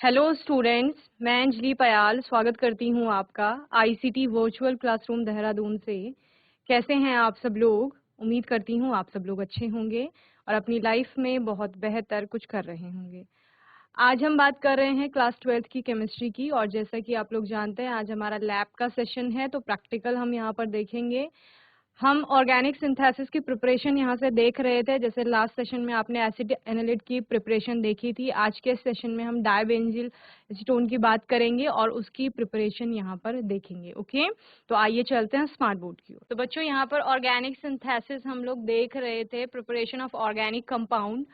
Hello students, मैं अंजलि पयाल स्वागत करती हूँ आपका आईसीटी वर्चुअल क्लासरूम देहरादून से। कैसे हैं आप सब लोग? उम्मीद करती हूँ आप सब लोग अच्छे होंगे और अपनी लाइफ में बहुत बेहतर कुछ कर रहे होंगे। आज हम बात कर रहे हैं क्लास 12th की केमिस्ट्री की, और जैसा कि आप लोग जानते हैं आज हमारा लैब का सेशन है, तो प्रैक्टिकल हम यहाँ पर देखेंगे। हम ऑर्गेनिक सिंथेसिस की प्रिपरेशन यहाँ से देख रहे थे। जैसे लास्ट सेशन में आपने एसिड एनालिट की प्रिपरेशन देखी थी, आज के सेशन में हम डायबेंजिल एसीटोन की बात करेंगे और उसकी प्रिपरेशन यहाँ पर देखेंगे। ओके, तो आइए चलते हैं स्मार्ट बोर्ड की ओर। तो बच्चों यहाँ पर ऑर्गेनिक सिंथेसिस हम लोग देख रहे थे, प्रिपरेशन ऑफ ऑर्गेनिक कंपाउंड,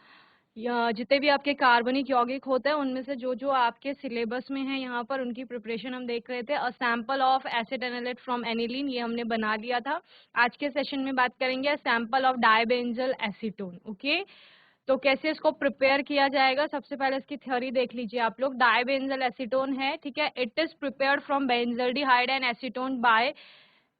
या जितने भी आपके कार्बनिक यौगिक होते हैं उनमें से जो जो आपके सिलेबस में है यहाँ पर उनकी प्रिपरेशन हम देख रहे थे। A sample of acid analyte from aniline, ये हमने बना लिया था। आज के सेशन में बात करेंगे sample of dibenzal acetone. Okay, तो कैसे इसको प्रिपेयर किया जाएगा, सबसे पहले इसकी थ्योरी देख लीजिए आप लोग। डायबेंजल एसीटोन है, ठीक है। It is prepared from benzaldehyde and acetone by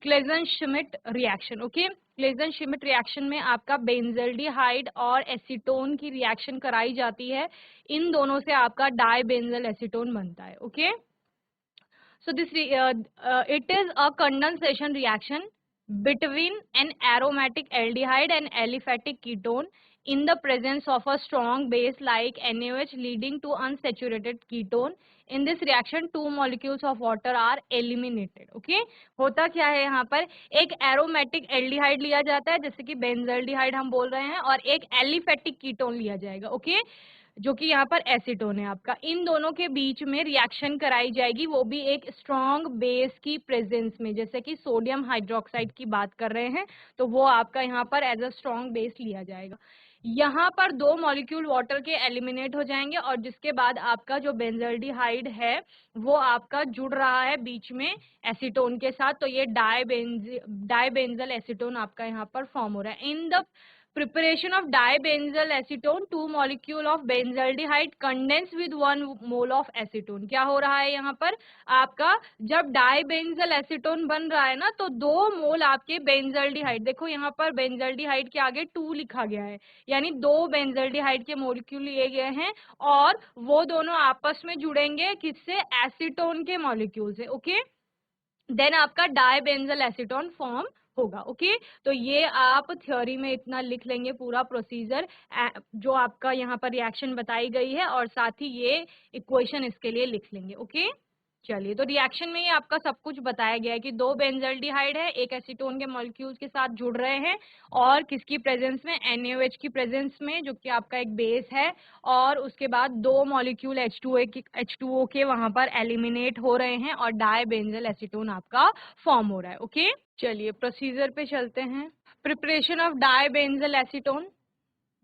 Claisen-Schmidt reaction. Okay, Claisen-Schmidt reaction में आपका बेंजल्डिहाइड और एसीटोन की रिएक्शन कराई जाती है। इन दोनों से आपका डायबेंजल एसीटोन बनता है। Okay, so this it is a condensation reaction between an aromatic aldehyde and aliphatic ketone in the presence of a strong base like NaOH leading to unsaturated ketone. In this reaction two molecules of water are eliminated. Okay, होता क्या है यहाँ पर, एक aromatic aldehyde लिया जाता है जैसे कि बेंजल्डिहाइड हम बोल रहे हैं, और एक एलिफेटिक कीटोन लिया जाएगा। ओके, जो कि यहाँ पर एसीटोन है आपका। इन दोनों के बीच में रिएक्शन कराई जाएगी, वो भी एक स्ट्रॉन्ग बेस की प्रेजेंस में। जैसे कि सोडियम हाइड्रोक्साइड की बात कर रहे हैं तो वो आपका यहाँ पर एज अ स्ट्रॉन्ग बेस लिया जाएगा। यहाँ पर दो मॉलिक्यूल वाटर के एलिमिनेट हो जाएंगे और जिसके बाद आपका जो बेंजल्डिहाइड है वो आपका जुड़ रहा है बीच में एसीटोन के साथ, तो ये डायबेंजल एसीटोन आपका यहाँ पर फॉर्म हो रहा है। In the preparation of dibenzyl acetone, two molecule of benzaldehyde condense with 1 mole of acetone। क्या हो रहा है यहाँ पर आपका, जब डाइबेंजल एसीटोन बन रहा है ना तो 2 मोल आपके बेंजल्डिहाइड, देखो यहाँ पर बेंजल्डिहाइड के आगे 2 लिखा गया है, यानी 2 बेंजल्डिहाइड के मॉलिक्यूल लिए गए हैं और वो दोनों आपस में जुड़ेंगे किससे, एसीटोन के मॉलिक्यूल से। ओके, देन आपका डायबेंजल एसीटोन फॉर्म होगा। ओके, तो ये आप थ्योरी में इतना लिख लेंगे पूरा प्रोसीजर जो आपका यहाँ पर रिएक्शन बताई गई है, और साथ ही ये इक्वेशन इसके लिए लिख लेंगे। ओके, चलिए, तो रिएक्शन में ये आपका सब कुछ बताया गया है कि 2 बेंजल्डिहाइड है, एक एसीटोन के मॉलिक्यूल्स के साथ जुड़ रहे हैं, और किसकी प्रेजेंस में, NaOH की प्रेजेंस में, जो कि आपका एक बेस है, और उसके बाद 2 मॉलिक्यूल H2O के वहां पर एलिमिनेट हो रहे हैं और डायबेंजल एसीटोन आपका फॉर्म हो रहा है। ओके, चलिए प्रोसीजर पे चलते हैं। प्रिपरेशन ऑफ डायबेंजल एसीटोन,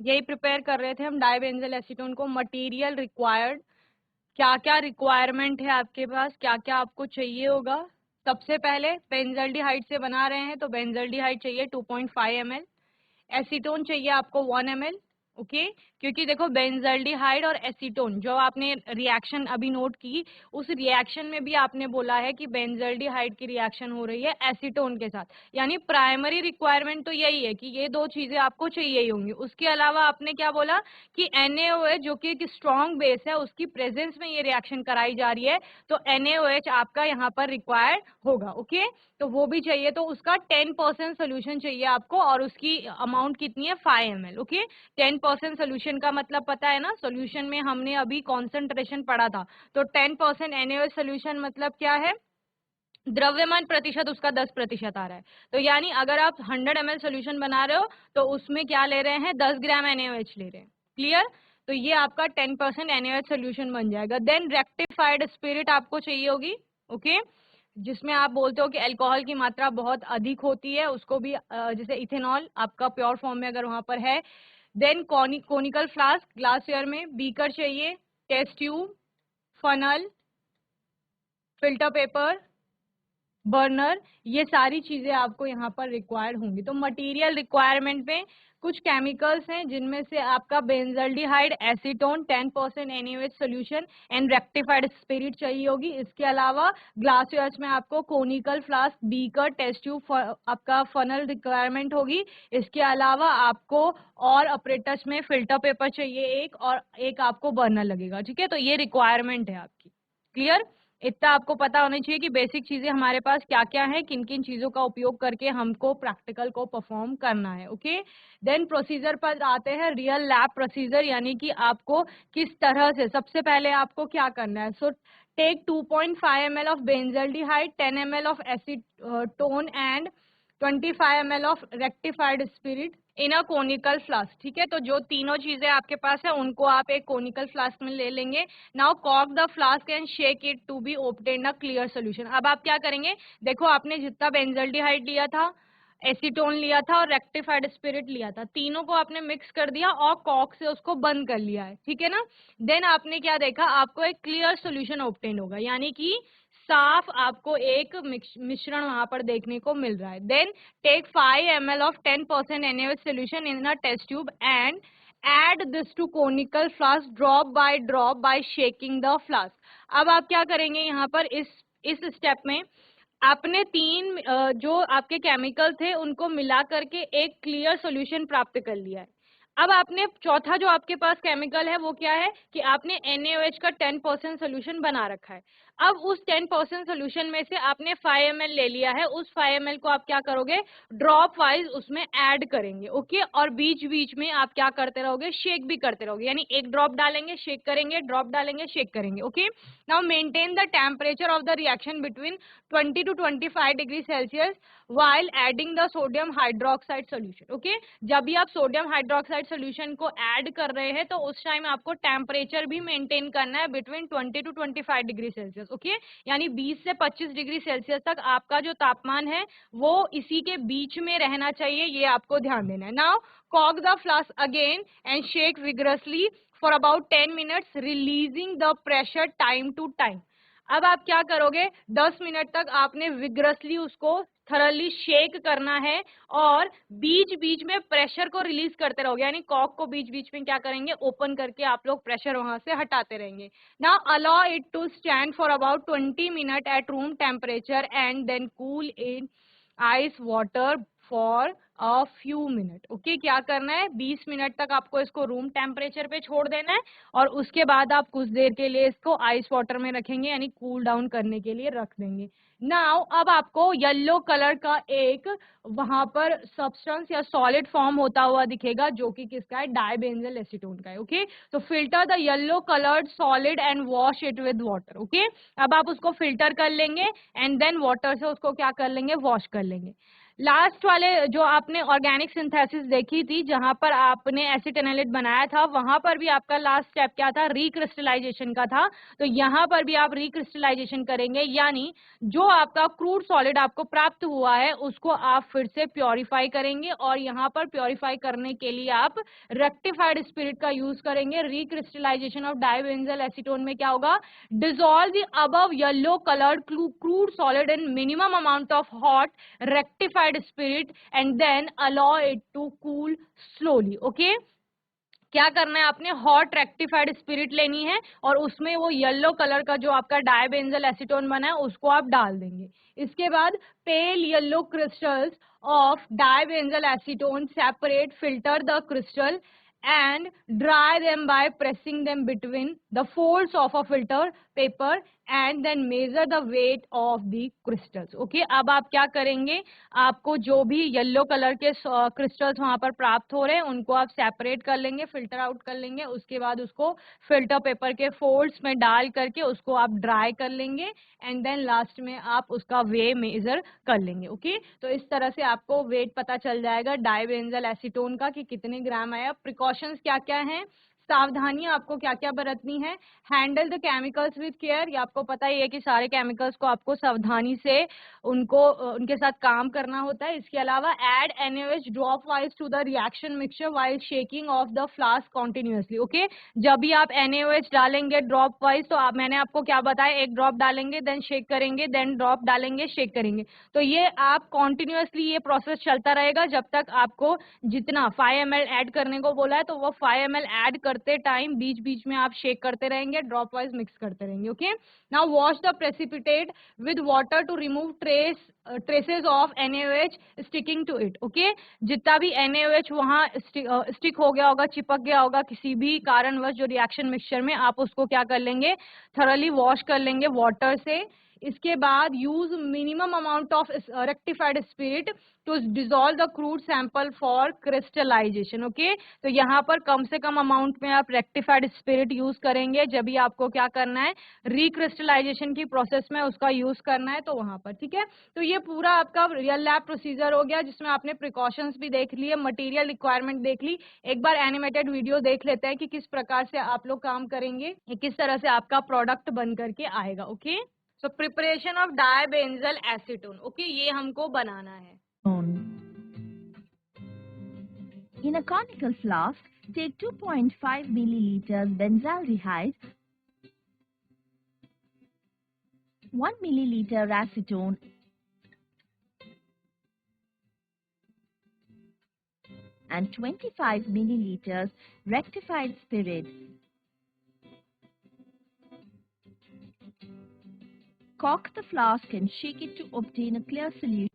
यही प्रिपेयर कर रहे थे हम डायबेंजल एसीटोन को। मटेरियल रिक्वायर्ड, क्या क्या रिक्वायरमेंट है आपके पास, क्या क्या आपको चाहिए होगा। सबसे पहले बेंजल्डिहाइड से बना रहे हैं तो बेंजल्डिहाइड चाहिए 2.5 ml, एसीटोन चाहिए आपको 1 ml। ओके, क्योंकि देखो बेंजल्डिहाइड और एसीटोन जो आपने रिएक्शन अभी नोट की, उस रिएक्शन में भी आपने बोला है कि बेंजल्डिहाइड की रिएक्शन हो रही है एसीटोन के साथ, यानी प्राइमरी रिक्वायरमेंट तो यही है कि ये दो चीजें आपको चाहिए ही होंगी। उसके अलावा आपने क्या बोला कि NaOH जो कि एक स्ट्रॉन्ग बेस है उसकी प्रेजेंस में ये रिएक्शन कराई जा रही है, तो NaOH आपका यहाँ पर रिक्वायर्ड होगा। ओके, तो वो भी चाहिए, तो उसका 10% सोल्यूशन चाहिए आपको, और उसकी अमाउंट कितनी है, 5 ml। ओके, 10% सोल्यूशन का मतलब पता है ना, सोल्यूशन में हमने अभी कॉन्सेंट्रेशन पढ़ा था, तो 10% NaOH सोल्यूशन मतलब क्या है, द्रव्यमान प्रतिशत उसका 10% आ रहा है। तो यानी अगर आप 100 ml सोल्यूशन बना रहे हो तो उसमें क्या ले रहे हैं, 10 ग्राम NaOH ले रहे हैं। क्लियर, तो ये आपका 10% NaOH सोल्यूशन बन जाएगा। देन रेक्टिफाइड स्पिरिट आपको चाहिए होगी। ओके, जिसमें आप बोलते हो कि अल्कोहल की मात्रा बहुत अधिक होती है, उसको भी जैसे इथेनॉल आपका प्योर फॉर्म में अगर वहां पर है। देन कोनिकल फ्लास्क, ग्लासवेयर में, बीकर चाहिए, test tube, funnel, filter paper, burner, ये सारी चीजें आपको यहाँ पर रिक्वायर्ड होंगी। तो मटेरियल रिक्वायरमेंट में कुछ केमिकल्स हैं जिनमें से आपका benzaldehyde acetone 10% NaOH solution and rectified spirit चाहिए होगी। इसके अलावा ग्लासवेयर्स में आपको conical flask, beaker, test tube, आपका फनल रिक्वायरमेंट होगी। इसके अलावा आपको और अपरेटस में फिल्टर पेपर चाहिए एक, और एक आपको बर्नर लगेगा। ठीक है, तो ये रिक्वायरमेंट है आपकी। क्लियर? इतना आपको पता होना चाहिए कि बेसिक चीजें हमारे पास क्या क्या है, किन किन चीजों का उपयोग करके हमको प्रैक्टिकल को परफॉर्म करना है। ओके, देन प्रोसीजर पर आते हैं, रियल लैब प्रोसीजर, यानी कि आपको किस तरह से, सबसे पहले आपको क्या करना है। So take 2.5 ml of benzaldehyde, 10 ml of acetone and 25 ml of rectified spirit in a conical flask. ठीक है, तो जो तीनों चीजें आपके पास है उनको आप एक कोनिकल फ्लास्क में ले लेंगे। नाउ कॉक the flask and shake it to be obtain a clear solution. अब आप क्या करेंगे, देखो आपने जितना बेंजल्डिहाइड लिया था, एसीटोन लिया था और रेक्टिफाइड स्पिरिट लिया था, तीनों को आपने मिक्स कर दिया और कॉक से उसको बंद कर लिया है। ठीक है ना, देन आपने क्या देखा, आपको एक क्लियर सोल्यूशन ऑब्टेन होगा, यानी कि साफ आपको एक मिश्रण वहां पर देखने को मिल रहा है। Then take 5 ml of 10% NaOH solution in a test tube and add this to conical flask drop by shaking the flask। अब आप क्या करेंगे यहाँ पर, इस स्टेप में आपने तीन जो आपके केमिकल थे उनको मिला करके एक क्लियर सॉल्यूशन प्राप्त कर लिया है। अब आपने चौथा जो आपके पास केमिकल है वो क्या है कि आपने NaOH का 10% सोल्यूशन बना रखा है। अब उस 10% सोल्यूशन में से आपने 5 ml ले लिया है, उस 5 ml को आप क्या करोगे, ड्रॉप वाइज उसमें ऐड करेंगे। ओके, और बीच बीच में आप क्या करते रहोगे, शेक भी करते रहोगे, यानी एक ड्रॉप डालेंगे शेक करेंगे, ड्रॉप डालेंगे शेक करेंगे। Okay, now maintain the temperature of the reaction between 20 to 25 degree Celsius while adding the sodium hydroxide solution। Okay, जब भी आप सोडियम हाइड्रोक्साइड सोल्यूशन को ऐड कर रहे हैं तो उस टाइम आपको टेम्परेचर भी मेंटेन करना है between 20 to 25 degree Celsius. Okay, यानी 20 से 25 डिग्री सेल्सियस तक आपका जो तापमान है वो इसी के बीच में रहना चाहिए, ये आपको ध्यान देना है। नाउ कॉक the flask again and shake vigorously for about 10 minutes releasing the pressure time to time. अब आप क्या करोगे, 10 मिनट तक आपने विग्रसली उसको थरली शेक करना है और बीच बीच में प्रेशर को रिलीज करते रहोगे, यानी कॉक को बीच बीच में क्या करेंगे, ओपन करके आप लोग प्रेशर वहां से हटाते रहेंगे। Now allow it to stand for about 20 minute at room temperature and then cool in ice water for a few minute. Okay, क्या करना है, 20 मिनट तक आपको इसको रूम टेम्परेचर पे छोड़ देना है और उसके बाद आप कुछ देर के लिए इसको आइस वाटर में रखेंगे, यानी कूल डाउन करने के लिए रख देंगे। नाउ अब आपको येलो कलर का एक वहां पर सब्सटेंस या सॉलिड फॉर्म होता हुआ दिखेगा जो कि किसका है, डाइबेंजल एसीटोन का है। ओके, तो filter the yellow coloured solid and wash it with water. Okay, अब आप उसको फिल्टर कर लेंगे एंड देन वाटर से उसको क्या कर लेंगे, वॉश कर लेंगे। लास्ट वाले जो आपने ऑर्गेनिक सिंथेसिस देखी थी जहां पर आपने एसिटेनोलेट बनाया था, वहां पर भी आपका लास्ट स्टेप क्या था, रिक्रिस्टलाइजेशन का था। तो यहाँ पर भी आप रिक्रिस्टलाइजेशन करेंगे, यानी जो आपका क्रूड सॉलिड आपको प्राप्त हुआ है उसको आप फिर से प्योरीफाई करेंगे और यहाँ पर प्योरीफाई करने के लिए आप रेक्टिफाइड स्पिरिट का यूज करेंगे। रिक्रिस्टलाइजेशन ऑफ डाइबेंजल एसीटोन में क्या होगा, dissolve the above yellow coloured crude solid in minimum amount of hot rectified spirit and then allow it to cool slowly। okay, क्या करना है, आपने हॉट रेक्टिफाइड स्पिरिट लेनी है और उसमें वो येलो कलर का जो आपका डाइबेंजल एसीटोन बना है उसको आप डाल देंगे। इसके बाद pale yellow crystals of dibenzal acetone separate, filter the crystal and dry them by pressing them between the folds of a filter paper and then measure the weight of the crystals। okay, अब आप क्या करेंगे, आपको जो भी yellow colour के crystals वहां पर प्राप्त हो रहे हैं उनको आप सेपरेट कर लेंगे, फिल्टर आउट कर लेंगे, उसके बाद उसको फिल्टर पेपर के फोल्ड्स में डाल करके उसको आप ड्राई कर लेंगे एंड देन लास्ट में आप उसका वे मेजर कर लेंगे। ओके, तो इस तरह से आपको वेट पता चल जाएगा डाइबेंजल एसीटोन का कि कितने ग्राम आया। प्रिकॉशंस क्या क्या हैं, सावधानियां आपको क्या क्या बरतनी है। Handle the chemicals with care, ये आपको पता ही है कि सारे केमिकल्स को आपको सावधानी से उनके साथ काम करना होता है। इसके अलावा add NaOH dropwise to the reaction mixture while shaking of the flask continuously. Okay, जब भी आप NaOH डालेंगे ड्रॉप वाइज, तो मैंने आपको क्या बताया, एक ड्रॉप डालेंगे, देन शेक करेंगे, देन ड्रॉप डालेंगे, शेक करेंगे। तो ये आप कॉन्टिन्यूसली ये प्रोसेस चलता रहेगा जब तक आपको जितना 5 ml ऐड करने को बोला है, तो वो 5 ml ऐड करते टाइम बीच बीच में आप शेक करते रहेंगे, ड्रॉप वाइज मिक्स करते रहेंगे। Okay, now wash the precipitate with water to remove traces of NaOH sticking to it. Okay, जितना भी NaOH वहां स्टिक हो गया होगा, चिपक गया होगा किसी भी कारणवश जो रिएक्शन मिक्सचर में, आप उसको क्या कर लेंगे, थरली वॉश कर लेंगे वाटर से। इसके बाद use minimum amount of rectified spirit to dissolve the crude sample for crystallisation. Okay, तो यहाँ पर कम से कम अमाउंट में आप रेक्टिफाइड स्पिरिट यूज करेंगे जब भी आपको क्या करना है, रिक्रिस्टलाइजेशन की प्रोसेस में उसका यूज करना है, तो वहां पर। ठीक है, तो ये पूरा आपका रियल लैब प्रोसीजर हो गया, जिसमें आपने प्रिकॉशंस भी देख लिए, मटेरियल रिक्वायरमेंट देख ली। एक बार एनिमेटेड वीडियो देख लेते हैं कि किस प्रकार से आप लोग काम करेंगे, किस तरह से आपका प्रोडक्ट बन करके आएगा। Okay, so preparation of dibenzal acetone. Okay, ये हमको बनाना है। In a conical flask, take 2.5 milliliters benzaldehyde, 1 milliliter acetone, and 25 milliliters rectified spirit. Cork the flask and shake it to obtain a clear solution.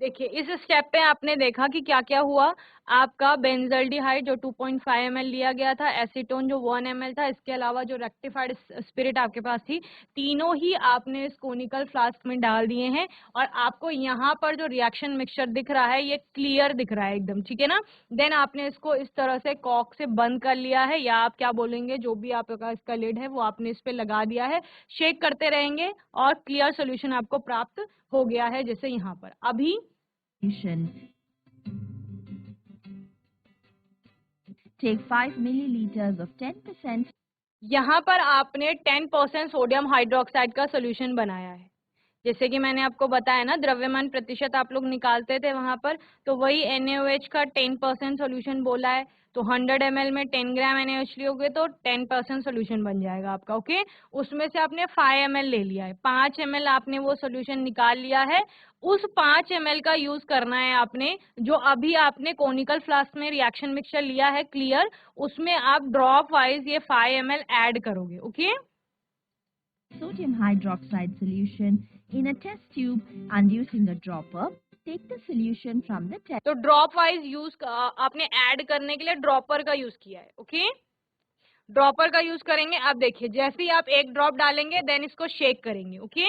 देखिए, इस step पे आपने देखा कि क्या क्या हुआ। आपका बेंजल्डिहाइड जो 2.5 ml लिया गया था, एसीटोन जो 1 ml था, इसके अलावा जो रेक्टिफाइड स्पिरिट आपके पास थी, तीनों ही आपने इस कोनिकल फ्लास्क में डाल दिए हैं। और आपको यहाँ पर जो रिएक्शन मिक्सचर दिख रहा है, ये क्लियर दिख रहा है एकदम, ठीक है ना। देन आपने इसको इस तरह से कॉक से बंद कर लिया है, या आप क्या बोलेंगे, जो भी आपका इसका लिड है वो आपने इस पे लगा दिया है। शेक करते रहेंगे और क्लियर सोल्यूशन आपको प्राप्त हो गया है, जैसे यहाँ पर अभी। Take 5 milliliters of 10%. यहाँ पर आपने 10% सोडियम हाइड्रोक्साइड का सोल्यूशन बनाया है। जैसे कि मैंने आपको बताया ना, द्रव्यमान प्रतिशत आप लोग निकालते थे वहां पर, तो वही NaOH का 10% सोल्यूशन बोला है। तो 100 ml में 10 ग्राम NaOH लियोगे तो 10% सोल्यूशन बन जाएगा आपका। ओके, उसमें से आपने 5 ml ले लिया है, 5 ml आपने वो सोल्यूशन निकाल लिया है। उस 5 ml का यूज करना है आपने, जो अभी आपने कोनिकल फ्लास्क में रिएक्शन मिक्सचर लिया है क्लियर, उसमें आप ड्रॉप वाइज ये 5 ml ऐड करोगे। Okay, Sodium hydroxide solution in a test tube and using a dropper, take the solution from the test. तो ड्रॉप वाइज यूज आपने ऐड करने के लिए ड्रॉपर का यूज किया है। ओके, ड्रॉपर का यूज करेंगे। अब देखिए, जैसे ही आप एक ड्रॉप डालेंगे, देन इसको शेक करेंगे। Okay,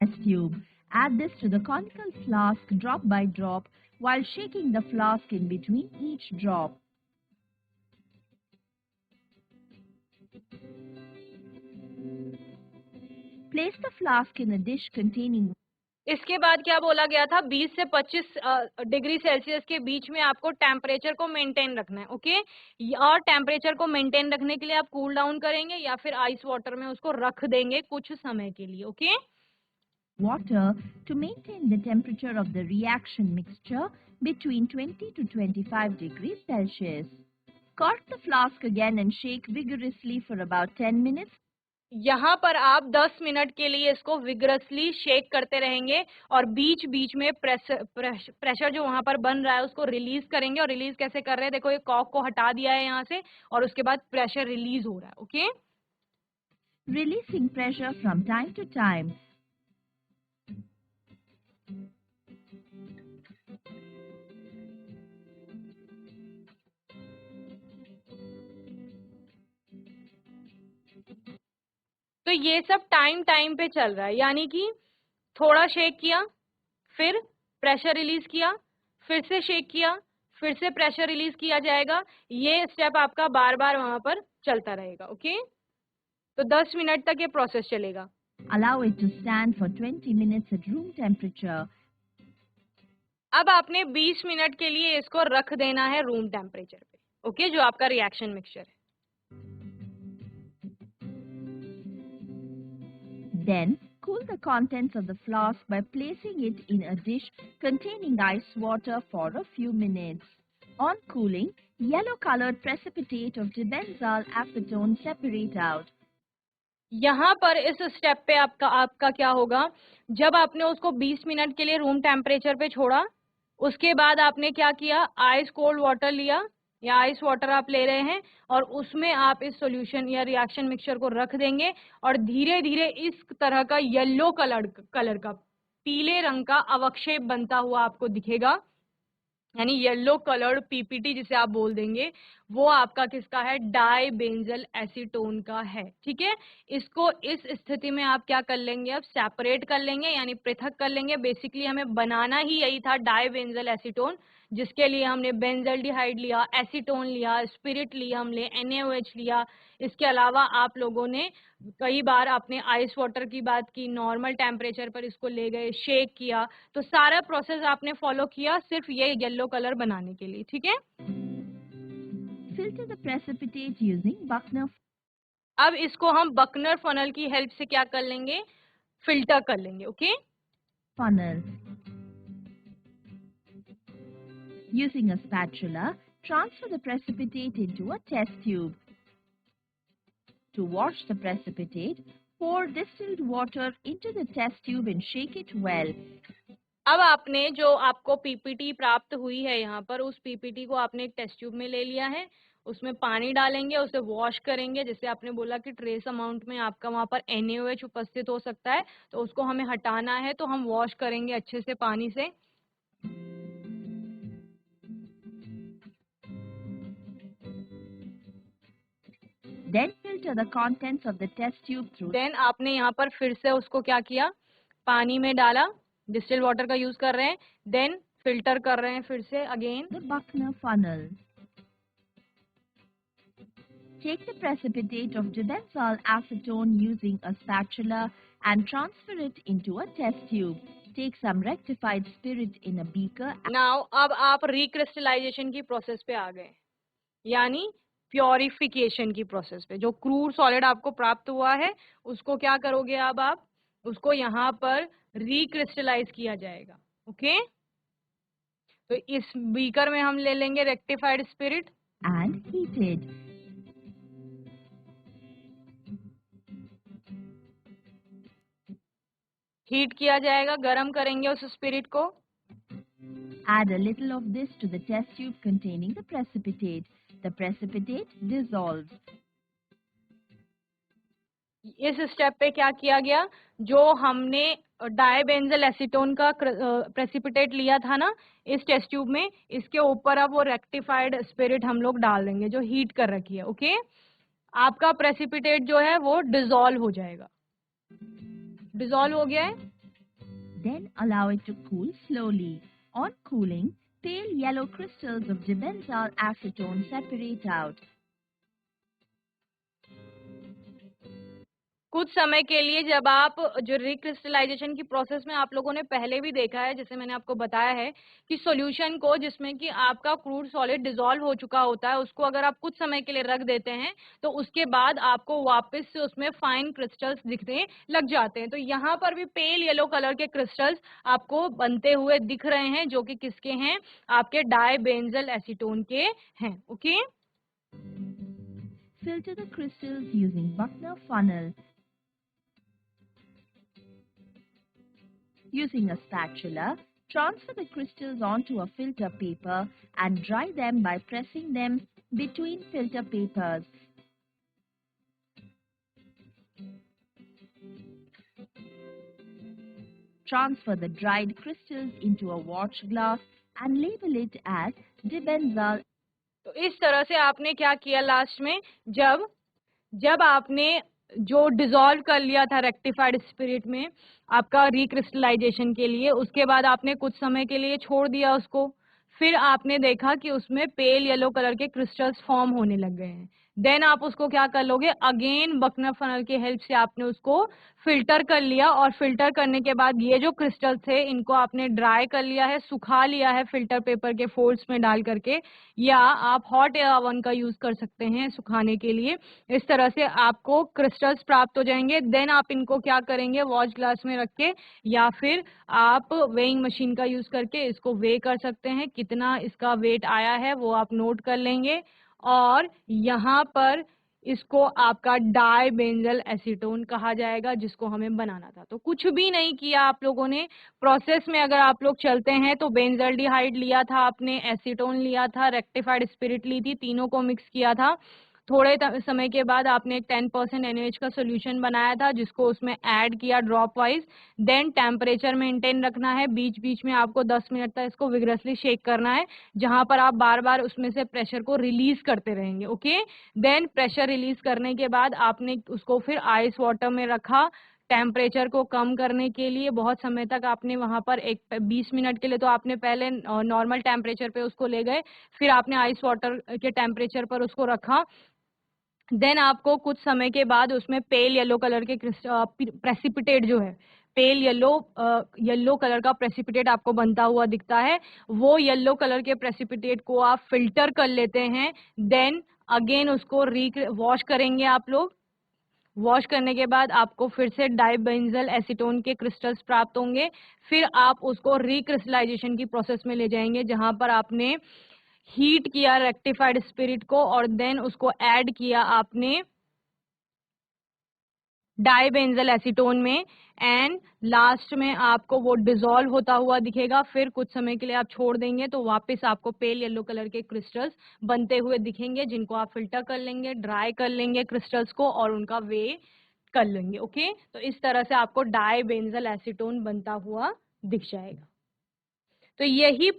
Test tube. Add this to the conical flask drop by drop while shaking the flask in between each drop. Place the flask in a dish containing. इसके बाद क्या बोला गया था, 20 से 25 डिग्री सेल्सियस के बीच में आपको टेम्परेचर को मेंटेन रखना है। ओके, और टेम्परेचर को मेंटेन रखने के लिए आप कूल डाउन करेंगे या फिर आइस वाटर में उसको रख देंगे कुछ समय के लिए। Okay, Water to maintain the temperature of the reaction mixture between 20 to 25 degrees Celsius. Cork the flask again and shake vigorously for about 10 minutes. यहाँ पर आप 10 मिनट के लिए इसको विगरसली शेक करते रहेंगे और बीच बीच में प्रेशर जो वहां पर बन रहा है उसको रिलीज करेंगे। और रिलीज कैसे कर रहे हैं, देखो ये कॉक को हटा दिया है यहाँ से, और उसके बाद प्रेशर रिलीज हो रहा है। Okay, Releasing pressure from time to time. तो ये सब टाइम टाइम पे चल रहा है, यानी कि थोड़ा शेक किया, फिर प्रेशर रिलीज किया, फिर से शेक किया, फिर से प्रेशर रिलीज किया जाएगा। ये स्टेप आपका बार बार वहां पर चलता रहेगा। ओके, तो 10 मिनट तक ये प्रोसेस चलेगा। Allow it to stand for 20 minutes at room temperature. अब आपने 20 मिनट के लिए इसको रख देना है रूम टेम्परेचर पे। ओके, जो आपका रिएक्शन मिक्सचर है। Then, cool the contents of the flask by placing it in a dish containing ice water for a few minutes. On cooling, yellow-colored precipitate of dibenzyl acetone separate out. यहाँ पर इस step पे आपका क्या होगा, जब आपने उसको 20 मिनट के लिए रूम टेम्परेचर पे छोड़ा, उसके बाद आपने क्या किया, आइस कोल्ड वाटर लिया या आइस वाटर आप ले रहे हैं और उसमें आप इस सॉल्यूशन या रिएक्शन मिक्सचर को रख देंगे और धीरे धीरे इस तरह का येलो कलर का पीले रंग का अवक्षेप बनता हुआ आपको दिखेगा, यानी येलो कलर्ड पीपीटी जिसे आप बोल देंगे, वो आपका किसका है, डाइबेंजल एसीटोन का है। ठीक है, इसको इस स्थिति में आप क्या कर लेंगे, अब सेपरेट कर लेंगे यानी पृथक कर लेंगे। बेसिकली हमें बनाना ही यही था डाइबेंजल एसीटोन, जिसके लिए हमने बेंजल्डिहाइड लिया, एसीटोन लिया, स्पिरिट लिया, हमने NaOH लिया। इसके अलावा आप लोगों ने कई बार आपने आइस वाटर की बात की, नॉर्मल टेम्परेचर पर इसको ले गए, शेक किया, तो सारा प्रोसेस आपने फॉलो किया सिर्फ ये येलो कलर बनाने के लिए। ठीक है, Filter the precipitate using Buckner. अब इसको हम बकनर फनल की हेल्प से क्या कर लेंगे, फिल्टर कर लेंगे। Okay, Funnel. Using a spatula, transfer the precipitate into a test tube. To wash the precipitate, pour distilled water into the test tube and shake it well. अब आपने जो आपको पीपीटी प्राप्त हुई है, यहाँ पर उस पीपीटी को आपने एक टेस्ट ट्यूब में ले लिया है, उसमें पानी डालेंगे, उसे वॉश करेंगे। जैसे आपने बोला कि ट्रेस अमाउंट में आपका वहाँ पर NaOH उपस्थित हो सकता है, तो उसको हमें हटाना है, तो हम वॉश करेंगे अच्छे से पानी से। Then filter the contents of the test tube through. Then आपने यहाँ पर फिर से उसको क्या किया, पानी में डाला, डिस्टिल वाटर का यूज कर रहे हैं, देन फिल्टर कर रहे हैं फिर से again. The Buckner funnel. Take the precipitate of dibenzyl acetone using a spatula and transfer it into a test tube. Take some rectified spirit in a beaker. Now अब आप रिक्रिस्टलाइजेशन की process पे आ गए, यानी प्योरिफिकेशन की process पे। जो crude solid आपको प्राप्त हुआ है उसको क्या करोगे, अब आप उसको यहाँ पर रिक्रिस्टलाइज किया जाएगा। ओके, तो इस बीकर में हम ले लेंगे rectified spirit And heated. Heat किया जाएगा, गरम करेंगे उस स्पिरिट को। Add a little of this to the test tube containing the precipitate. The precipitate dissolves. इस स्टेप पे क्या किया गया, जो हमने डाइबेंजल एसीटोन का प्रेसिपिटेट लिया था ना इस टेस्ट ट्यूब में, इसके ऊपर अब वो रेक्टिफाइड स्पिरिट हम लोग डाल देंगे जो हीट कर रखी है। ओके, आपका प्रेसिपिटेट जो है वो डिसॉल्व हो जाएगा। डिसॉल्व हो गया है, Then allow it to cool slowly. On cooling, pale yellow crystals of dibenzyl acetone separate out. कुछ समय के लिए जब आप जो रिक्रिस्टलाइजेशन की प्रोसेस में आप लोगों ने पहले भी देखा है, जैसे मैंने आपको बताया है कि सॉल्यूशन को जिसमें कि आपका क्रूड सॉलिड डिसॉल्व हो चुका होता है, उसको अगर आप कुछ समय के लिए रख देते हैं तो उसके बाद आपको वापस से उसमें फाइन क्रिस्टल्स दिखने लग जाते हैं। तो यहाँ पर भी पेल येलो कलर के क्रिस्टल्स आपको बनते हुए दिख रहे हैं, जो कि किसके हैं, आपके डाइबेंजल एसीटोन के हैं। Okay, Filter the crystals using Buckner funnel. Using a spatula, transfer the crystals onto a filter paper and dry them by pressing them between filter papers. Transfer the dried crystals into a watch glass and label it as dibenzyl. तो इस तरह से आपने क्या किया, last में जब आपने जो डिसॉल्व कर लिया था रेक्टिफाइड स्पिरिट में आपका रिक्रिस्टलाइजेशन के लिए, उसके बाद आपने कुछ समय के लिए छोड़ दिया उसको, फिर आपने देखा कि उसमें पेल येलो कलर के क्रिस्टल्स फॉर्म होने लग गए हैं। देन आप उसको क्या कर लोगे, अगेन बकनर फनल के हेल्प से आपने उसको फिल्टर कर लिया, और फिल्टर करने के बाद ये जो क्रिस्टल थे इनको आपने ड्राई कर लिया है, सुखा लिया है फिल्टर पेपर के फोल्ड्स में डाल करके, या आप हॉट एयर ओवन का यूज कर सकते हैं सुखाने के लिए। इस तरह से आपको क्रिस्टल्स प्राप्त हो जाएंगे। देन आप इनको क्या करेंगे, वॉच ग्लास में रख के या फिर आप वेइंग मशीन का यूज करके इसको वे कर सकते हैं। कितना इसका वेट आया है वो आप नोट कर लेंगे, और यहाँ पर इसको आपका डाइबेंजल एसीटोन कहा जाएगा, जिसको हमें बनाना था। तो कुछ भी नहीं किया आप लोगों ने। प्रोसेस में अगर आप लोग चलते हैं तो बेंजल्डिहाइड लिया था आपने, एसीटोन लिया था, रेक्टिफाइड स्पिरिट ली थी, तीनों को मिक्स किया था। थोड़े समय के बाद आपने एक 10% NaOH का सोल्यूशन बनाया था, जिसको उसमें ऐड किया dropwise. Then temperature maintain रखना है, बीच बीच में आपको 10 मिनट तक इसको विग्रसली शेक करना है, जहां पर आप बार बार उसमें से प्रेशर को रिलीज करते रहेंगे। ओके, देन प्रेशर रिलीज करने के बाद आपने उसको फिर आइस वाटर में रखा टेम्परेचर को कम करने के लिए। बहुत समय तक आपने वहां पर 20 मिनट के लिए तो आपने पहले नॉर्मल टेम्परेचर पे उसको ले गए, फिर आपने आइस वाटर के टेम्परेचर पर उसको रखा। देन आपको कुछ समय के बाद उसमें पेल येलो कलर के प्रेसिपिटेट जो है, पेल येलो कलर का प्रेसिपिटेट आपको बनता हुआ दिखता है। वो येलो कलर के प्रेसिपिटेट को आप फिल्टर कर लेते हैं। देन अगेन उसको वॉश करेंगे आप लोग। वॉश करने के बाद आपको फिर से डाइबेंजल एसीटोन के क्रिस्टल्स प्राप्त होंगे। फिर आप उसको रिक्रिस्टलाइजेशन की प्रोसेस में ले जाएंगे, जहां पर आपने हीट किया रेक्टिफाइड स्पिरिट को, और देन उसको ऐड किया आपने डाइबेंजल एसीटोन में, एंड लास्ट में आपको वो डिसॉल्व होता हुआ दिखेगा। फिर कुछ समय के लिए आप छोड़ देंगे तो वापस आपको पेल येलो कलर के क्रिस्टल्स बनते हुए दिखेंगे, जिनको आप फिल्टर कर लेंगे, ड्राई कर लेंगे क्रिस्टल्स को, और उनका वे कर लेंगे। ओके, तो इस तरह से आपको डाइबेंजल एसीटोन बनता हुआ दिख जाएगा। तो यही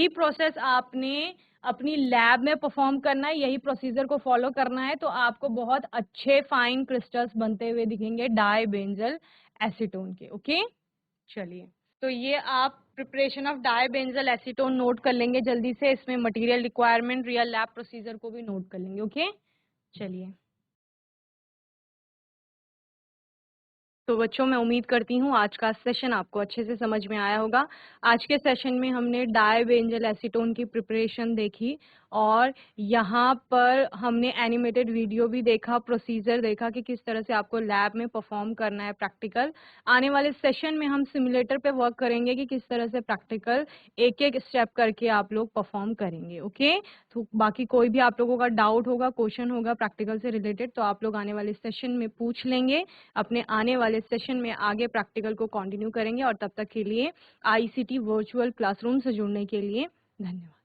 प्रोसेस आपने अपनी लैब में परफॉर्म करना है, यही प्रोसीजर को फॉलो करना है, तो आपको बहुत अच्छे फाइन क्रिस्टल्स बनते हुए दिखेंगे डाइबेंजल एसीटोन के। ओके, चलिए, तो ये आप preparation of dibenzal acetone note कर लेंगे जल्दी से। इसमें material requirement, real lab procedure को भी नोट कर लेंगे। ओके, चलिए। तो बच्चों, मैं उम्मीद करती हूँ आज का सेशन आपको अच्छे से समझ में आया होगा। आज के सेशन में हमने डाइबेंजल एसीटोन की प्रिपरेशन देखी, और यहाँ पर हमने एनिमेटेड वीडियो भी देखा, प्रोसीजर देखा कि किस तरह से आपको लैब में परफॉर्म करना है प्रैक्टिकल। आने वाले सेशन में हम सिमुलेटर पे वर्क करेंगे कि किस तरह से प्रैक्टिकल एक एक स्टेप करके आप लोग परफॉर्म करेंगे। ओके, तो बाकी कोई भी आप लोगों का डाउट होगा, क्वेश्चन होगा प्रैक्टिकल से रिलेटेड, तो आप लोग आने वाले सेशन में पूछ लेंगे। अपने आने वाले सेशन में आगे प्रैक्टिकल को कंटिन्यू करेंगे, और तब तक के लिए ICT वर्चुअल क्लासरूम से जुड़ने के लिए धन्यवाद।